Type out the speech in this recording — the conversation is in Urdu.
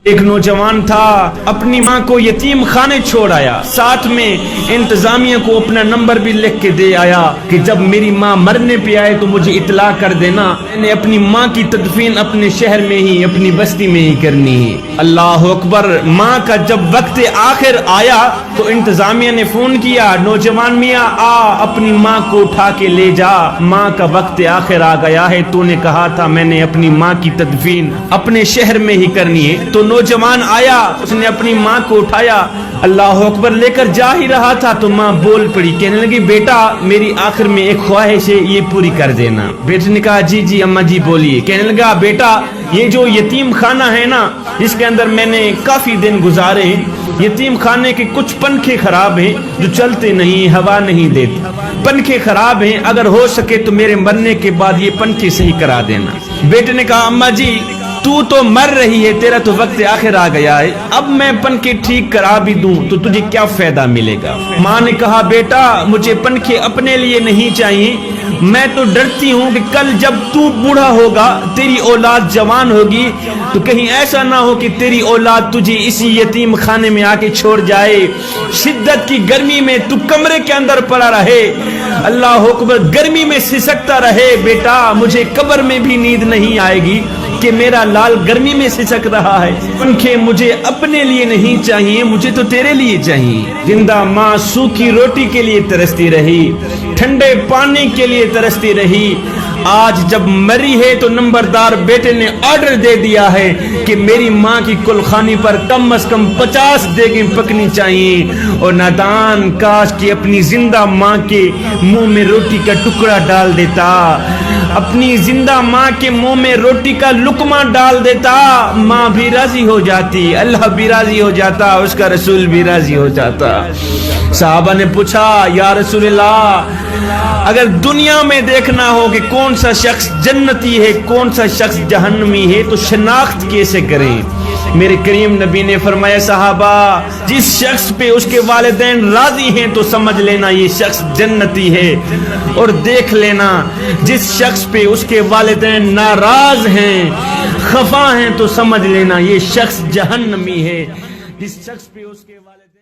ایک نوجوان تھا، اپنی ماں کو یتیم خانے چھوڑ آیا، ساتھ میں انتظامیہ کو اپنا نمبر بھی لکھ کے دے آیا کہ جب میری ماں مرنے پہ آئے تو مجھے اطلاع کر دینا، میں نے اپنی ماں کی تدفین اپنے شہر میں ہی، اپنی بستی میں ہی کرنی ہے۔ اللہ اکبر۔ ماں کا جب وقت آخر آیا تو انتظامیہ نے فون کیا، نوجوان میاں آ اپنی ماں کو اٹھا کے لے جا، ماں کا وقت آخر آ گیا ہے، تو نے کہا تھا میں نے اپنی ماں کی تدفین اپنے شہر میں ہی کرنی ہے۔ تو نوجوان آیا، اس نے اپنی ماں کو اٹھایا، اللہ اکبر لے کر جا ہی رہا تھا تو ماں بول پڑی، کہنے لگی بیٹا میری آخر میں ایک خواہش ہے، یہ پوری کر دینا۔ بیٹے نے کہا جی جی اماں جی بولیے۔ کہنے لگا بیٹا یہ جو یتیم خانہ ہے نا، اس کے اندر میں نے کافی دن گزارے ہیں، یتیم خانے کے کچھ پنکھے خراب ہیں جو چلتے نہیں، ہوا نہیں دیتے، پنکھے خراب ہیں، اگر ہو سکے تو میرے مرنے کے بعد یہ پنکھے صحیح کرا دینا۔ بیٹے نے کہا اماں جی تو مر رہی ہے، تیرا تو وقت آخر آ گیا ہے، اب میں پنکھے ٹھیک کرا بھی دوں تو تجھے کیا فائدہ ملے گا؟ ماں نے کہا بیٹا مجھے پنکھے اپنے لیے نہیں چاہیے، میں تو ڈرتی ہوں کہ کل جب تو بوڑھا ہوگا، تیری اولاد جوان ہوگی، تو کہیں ایسا نہ ہو کہ تیری اولاد تجھے اسی یتیم خانے میں آ کے چھوڑ جائے، شدت کی گرمی میں تو کمرے کے اندر پڑا رہے، اللہ اکبر گرمی میں سسکتا رہے، بیٹا مجھے قبر میں بھی نیند نہیں آئے گی کہ میرا لال گرمی میں سسک رہا ہے، پنکھے مجھے اپنے لیے نہیں چاہیے، مجھے تو تیرے لیے چاہیے۔ زندہ ماں سوکھی روٹی کے لیے ترستی رہی، ٹھنڈے پانی کے لیے ترستی رہی، آج جب مری ہے تو نمبردار بیٹے نے آرڈر دے دیا ہے کہ میری ماں کی کلخانی پر کم از کم 50 دیگیں پکنی چاہیے، اور نادان کاش کہ اپنی زندہ ماں کے منہ میں روٹی کا ٹکڑا ڈال دیتا، اپنی زندہ ماں کے منہ میں روٹی کا لقمہ ڈال دیتا، ماں بھی راضی ہو جاتی، اللہ بھی راضی ہو جاتا، اس کا رسول بھی راضی ہو جاتا۔ صحابہ نے پوچھا یا رسول اللہ اگر دنیا میں دیکھنا ہو کہ کون سا شخص جنتی ہے کون سا شخص جہنمی ہے تو شناخت کیسے کریں؟ میرے کریم نبی نے فرمایا صحابہ جس شخص پہ اس کے والدین راضی ہیں تو سمجھ لینا یہ شخص جنتی ہے، اور دیکھ لینا جس شخص پہ اس کے والدین ناراض ہیں خفا ہیں تو سمجھ لینا یہ شخص جہنمی ہے، جس شخص پہ اس کے والدین